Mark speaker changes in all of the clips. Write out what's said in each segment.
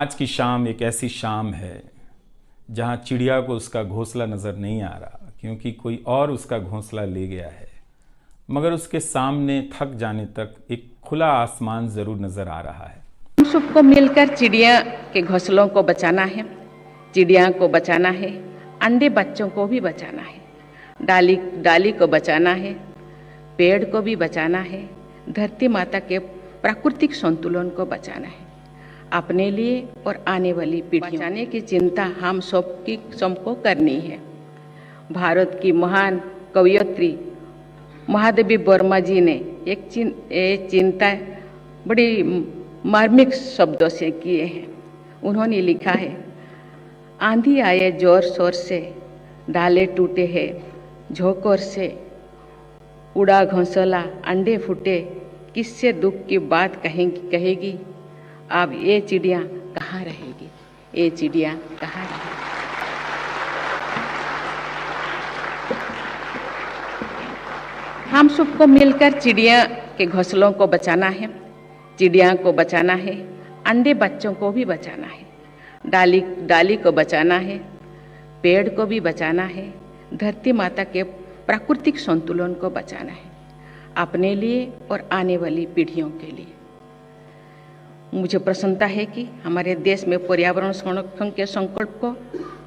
Speaker 1: आज की शाम एक ऐसी शाम है जहां चिड़िया को उसका घोंसला नजर नहीं आ रहा, क्योंकि कोई और उसका घोंसला ले गया है। मगर उसके सामने थक जाने तक एक खुला आसमान जरूर नजर आ रहा है।
Speaker 2: हम सबको मिलकर चिड़िया के घोंसलों को बचाना है, चिड़िया को बचाना है, अंडे बच्चों को भी बचाना है, डाली डाली को बचाना है, पेड़ को भी बचाना है, धरती माता के प्राकृतिक संतुलन को बचाना है। अपने लिए और आने वाली पीढ़ी बचाने की चिंता हम सबको करनी है। भारत की महान कवयित्री महादेवी वर्मा जी ने एक चिंता बड़ी मार्मिक शब्दों से किए हैं। उन्होंने लिखा है, आंधी आए जोर शोर से, डाले टूटे हैं झोंकोर से, उड़ा घोंसला अंडे फूटे, किससे दुख की बात कहेगी, अब ये चिड़िया कहाँ रहेगी, ये चिड़िया कहाँ रहेगी। हम सबको मिलकर चिड़िया के घोंसलों को बचाना है, चिड़िया को बचाना है, अंडे बच्चों को भी बचाना है, डाली को बचाना है, पेड़ को भी बचाना है, धरती माता के प्राकृतिक संतुलन को बचाना है, अपने लिए और आने वाली पीढ़ियों के लिए। मुझे प्रसन्नता है कि हमारे देश में पर्यावरण संरक्षण के संकल्प को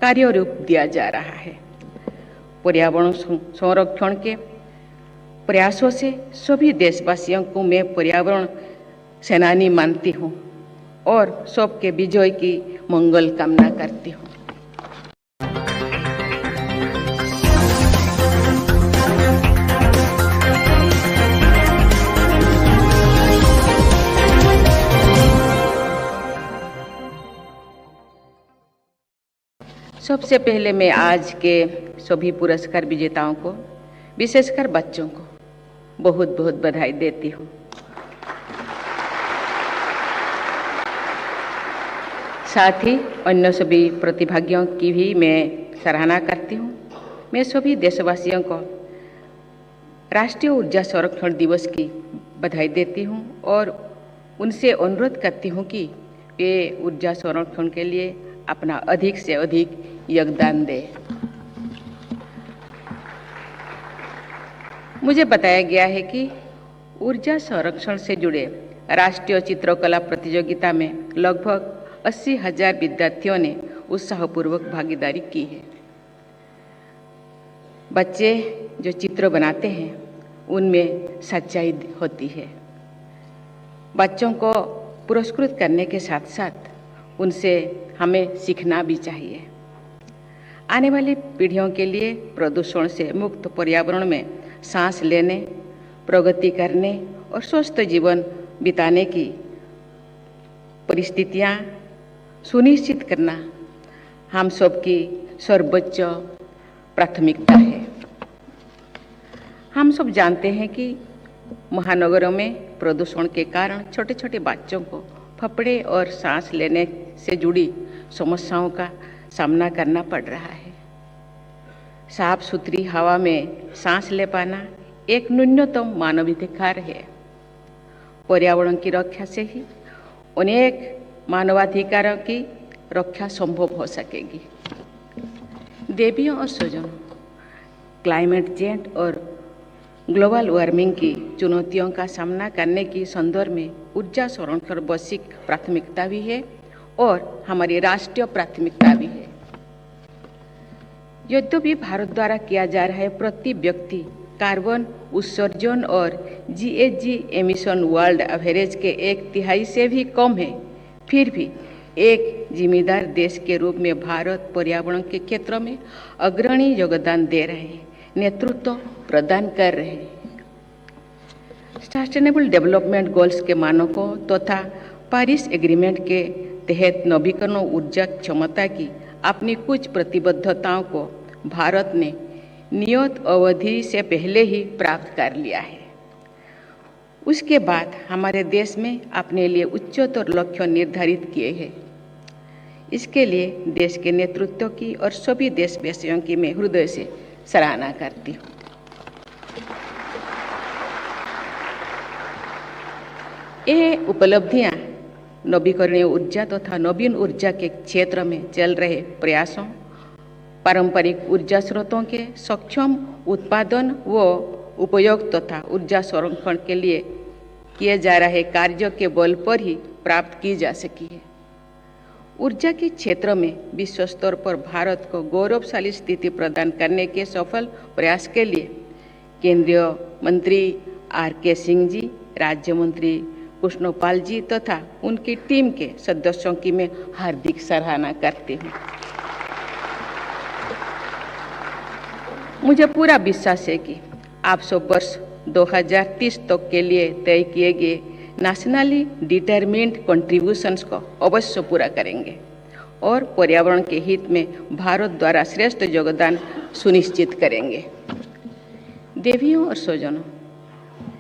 Speaker 2: कार्य रूप दिया जा रहा है। पर्यावरण संरक्षण के प्रयासों से सभी देशवासियों को मैं पर्यावरण सेनानी मानती हूँ और सबके विजय की मंगल कामना करती हूँ। सबसे पहले मैं आज के सभी पुरस्कार विजेताओं को, विशेषकर बच्चों को बहुत बहुत बधाई देती हूँ। साथ ही अन्य सभी प्रतिभागियों की भी मैं सराहना करती हूँ। मैं सभी देशवासियों को राष्ट्रीय ऊर्जा संरक्षण दिवस की बधाई देती हूँ और उनसे अनुरोध करती हूँ कि वे ऊर्जा संरक्षण के लिए अपना अधिक से अधिक योगदान दें। मुझे बताया गया है कि ऊर्जा संरक्षण से जुड़े राष्ट्रीय चित्रकला प्रतियोगिता में लगभग 80,000 विद्यार्थियों ने उत्साहपूर्वक भागीदारी की है। बच्चे जो चित्र बनाते हैं उनमें सच्चाई होती है। बच्चों को पुरस्कृत करने के साथ साथ उनसे हमें सीखना भी चाहिए। आने वाली पीढ़ियों के लिए प्रदूषण से मुक्त पर्यावरण में सांस लेने, प्रगति करने और स्वस्थ जीवन बिताने की परिस्थितियां सुनिश्चित करना हम सबकी सर्वोच्च प्राथमिकता है। हम सब जानते हैं कि महानगरों में प्रदूषण के कारण छोटे छोटे बच्चों को फेफड़े और सांस लेने से जुड़ी समस्याओं का सामना करना पड़ रहा है। साफ सुथरी हवा में सांस ले पाना एक न्यूनतम मानवाधिकार है। पर्यावरण की रक्षा से ही अनेक मानवाधिकारों की रक्षा संभव हो सकेगी। देवियों और स्वजनों, क्लाइमेट चेंज और ग्लोबल वार्मिंग की चुनौतियों का सामना करने की संदर्भ में ऊर्जा संरक्षण वैश्विक प्राथमिकता भी है और हमारी राष्ट्रीय प्राथमिकता भी है। यद्यपि भारत द्वारा किया जा रहा है प्रति व्यक्ति कार्बन उत्सर्जन और जीएचजी एमिशन वर्ल्ड एवरेज के 1/3 से भी कम है, फिर भी एक जिम्मेदार देश के रूप में भारत पर्यावरण के क्षेत्र में अग्रणी योगदान दे रहे हैं, नेतृत्व प्रदान कर रहे हैं। सस्टेनेबल डेवलपमेंट गोल्स के मानकों तथा पेरिस एग्रीमेंट के तहत नवीकरण ऊर्जा क्षमता की अपनी कुछ प्रतिबद्धताओं को भारत ने नियत अवधि से पहले ही प्राप्त कर लिया है। उसके बाद हमारे देश में अपने लिए उच्चतर लक्ष्य निर्धारित किए हैं। इसके लिए देश के नेतृत्व की और सभी देशवासियों की मैं हृदय से सराहना करती हूँ। ये उपलब्धियाँ नवीकरणीय ऊर्जा तथा नवीन ऊर्जा के क्षेत्र में चल रहे प्रयासों, पारंपरिक ऊर्जा स्रोतों के सक्षम उत्पादन व उपयोग तथा ऊर्जा संरक्षण के लिए किए जा रहे कार्यों के बल पर ही प्राप्त की जा सकी है। ऊर्जा के क्षेत्र में विश्व स्तर पर भारत को गौरवशाली स्थिति प्रदान करने के सफल प्रयास के लिए केंद्रीय मंत्री R.K. सिंह जी, राज्य मंत्री कृष्णपाल जी तथा उनकी टीम के सदस्यों की मैं हार्दिक सराहना करती हूँ। मुझे पूरा विश्वास है कि आप सब वर्ष 2030 तक के लिए तय किए गए नेशनली डिटरमिन्ड कंट्रीब्यूशंस को अवश्य पूरा करेंगे और पर्यावरण के हित में भारत द्वारा श्रेष्ठ योगदान सुनिश्चित करेंगे। देवियों और स्वजनों,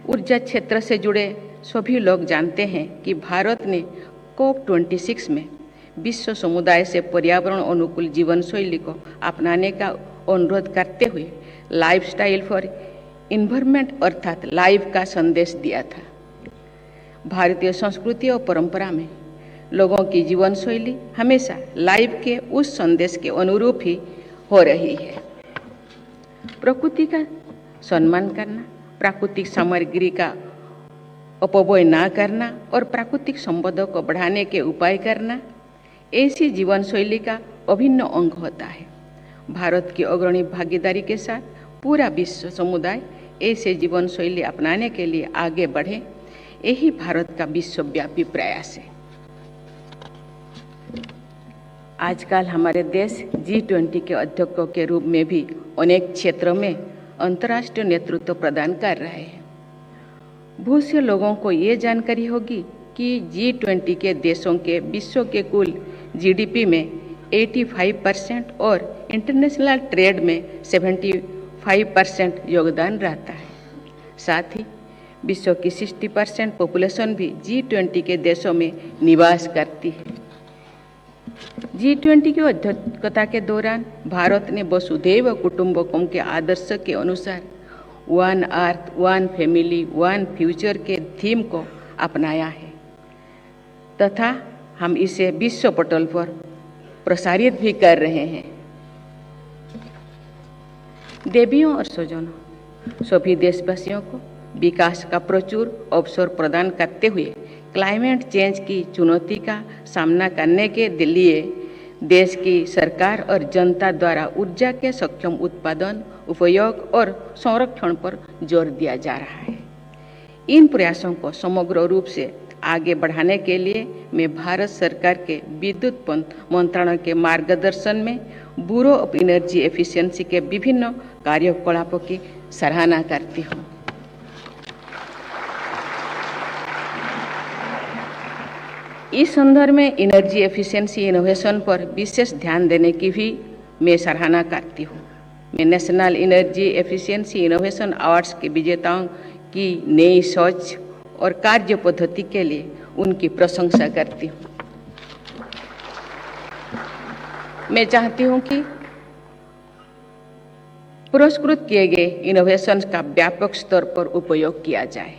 Speaker 2: ऊर्जा क्षेत्र से जुड़े सभी लोग जानते हैं कि भारत ने COP26 में विश्व समुदाय से पर्यावरण अनुकूल जीवन शैली को अपनाने का अनुरोध करते हुए लाइफस्टाइल फॉर इन्वायरमेंट अर्थात लाइव का संदेश दिया था। भारतीय संस्कृति और परंपरा में लोगों की जीवन शैली हमेशा लाइव के उस संदेश के अनुरूप ही हो रही है। प्रकृति का सम्मान करना, प्राकृतिक सामग्री का अपव्यय न करना और प्राकृतिक संपदा को बढ़ाने के उपाय करना, ऐसी जीवन शैली का अभिन्न अंग होता है। भारत की अग्रणी भागीदारी के साथ पूरा विश्व समुदाय ऐसे जीवन शैली अपनाने के लिए आगे बढ़े, यही भारत का विश्वव्यापी प्रयास है। आजकल हमारे देश G20 के अध्यक्षों के रूप में भी अनेक क्षेत्रों में अंतर्राष्ट्रीय नेतृत्व प्रदान कर रहे हैं। बहुत से लोगों को ये जानकारी होगी कि G20 के देशों के विश्व के कुल GDP में 85% और इंटरनेशनल ट्रेड में 75% योगदान रहता है। साथ ही विश्व की 60% पॉपुलेशन भी G20 के देशों में निवास करती है। G20 की अध्यक्षता के दौरान भारत ने वसुधैव कुटुंबकम के आदर्श के अनुसार one earth, one family, one future के थीम को अपनाया है तथा हम इसे विश्व पटल पर प्रसारित भी कर रहे हैं। देवियों और स्वजनों, सभी देशवासियों को विकास का प्रचुर अवसर प्रदान करते हुए क्लाइमेट चेंज की चुनौती का सामना करने के लिए देश की सरकार और जनता द्वारा ऊर्जा के सक्षम उत्पादन, उपयोग और संरक्षण पर जोर दिया जा रहा है। इन प्रयासों को समग्र रूप से आगे बढ़ाने के लिए मैं भारत सरकार के विद्युत मंत्रालय के मार्गदर्शन में ब्यूरो ऑफ एनर्जी एफिशिएंसी के विभिन्न कार्यकलापों की सराहना करती हूँ। इस संदर्भ में एनर्जी एफिशिएंसी इनोवेशन पर विशेष ध्यान देने की भी मैं सराहना करती हूँ। मैं national energy efficiency innovation awards के विजेताओं की नई सोच और कार्य पद्धति के लिए उनकी प्रशंसा करती हूँ। मैं चाहती हूँ कि पुरस्कृत किए गए इनोवेशन का व्यापक स्तर पर उपयोग किया जाए।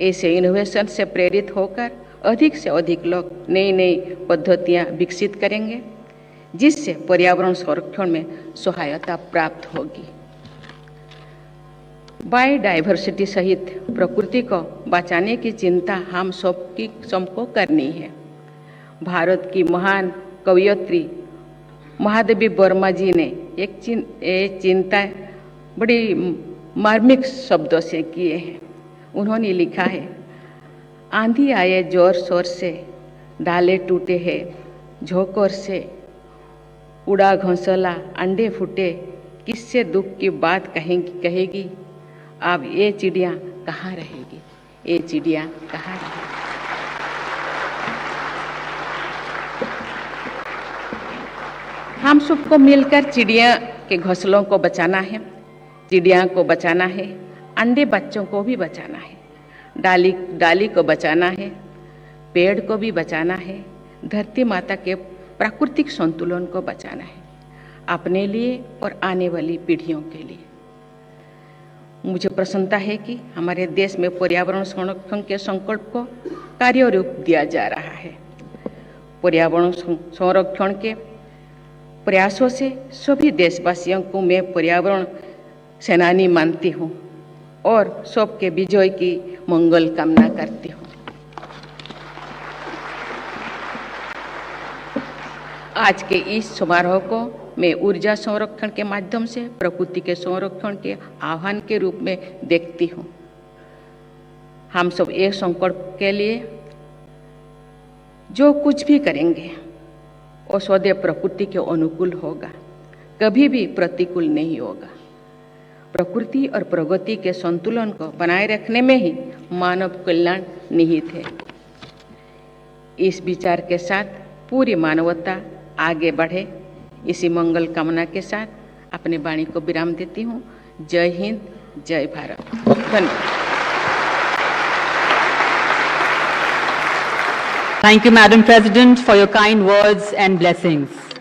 Speaker 2: ऐसे इनोवेशन से प्रेरित होकर अधिक से अधिक लोग नई नई पद्धतियाँ विकसित करेंगे, जिससे पर्यावरण संरक्षण में सहायता प्राप्त होगी। बायोडाइवर्सिटी सहित प्रकृति को बचाने की चिंता हम सबको करनी है। भारत की महान कवयित्री महादेवी वर्मा जी ने एक चिंता बड़ी मार्मिक शब्दों से किए हैं। उन्होंने लिखा है, आंधी आए जोर शोर से, डाले टूटे हैं झोंकोर से, उड़ा घोंसला अंडे फूटे, किससे दुख की बात कहेगी, अब ये चिड़िया कहाँ रहेगी, ये चिड़िया कहाँ रहेगी। हम सबको मिलकर चिड़िया के घोंसलों को बचाना है, चिड़िया को बचाना है, अंडे बच्चों को भी बचाना है, डाली को बचाना है, पेड़ को भी बचाना है, धरती माता के प्राकृतिक संतुलन को बचाना है, अपने लिए और आने वाली पीढ़ियों के लिए। मुझे प्रसन्नता है कि हमारे देश में पर्यावरण संरक्षण के संकल्प को कार्य रूप दिया जा रहा है। पर्यावरण संरक्षण के प्रयासों से सभी देशवासियों को मैं पर्यावरण सेनानी मानती हूँ और सबके विजय की मंगल कामना करती हूँ। आज के इस समारोह को मैं ऊर्जा संरक्षण के माध्यम से प्रकृति के संरक्षण के आह्वान के रूप में देखती हूँ। हम सब एक संकल्प के लिए जो कुछ भी करेंगे वो सदैव प्रकृति के अनुकूल होगा, कभी भी प्रतिकूल नहीं होगा। प्रकृति और प्रगति के संतुलन को बनाए रखने में ही मानव कल्याण निहित है। इस विचार के साथ पूरी मानवता आगे बढ़े, इसी मंगल कामना के साथ अपनी वाणी को विराम देती हूँ। जय हिंद, जय भारत। धन्यवाद।
Speaker 3: Thank you, Madam President, for your kind words and blessings.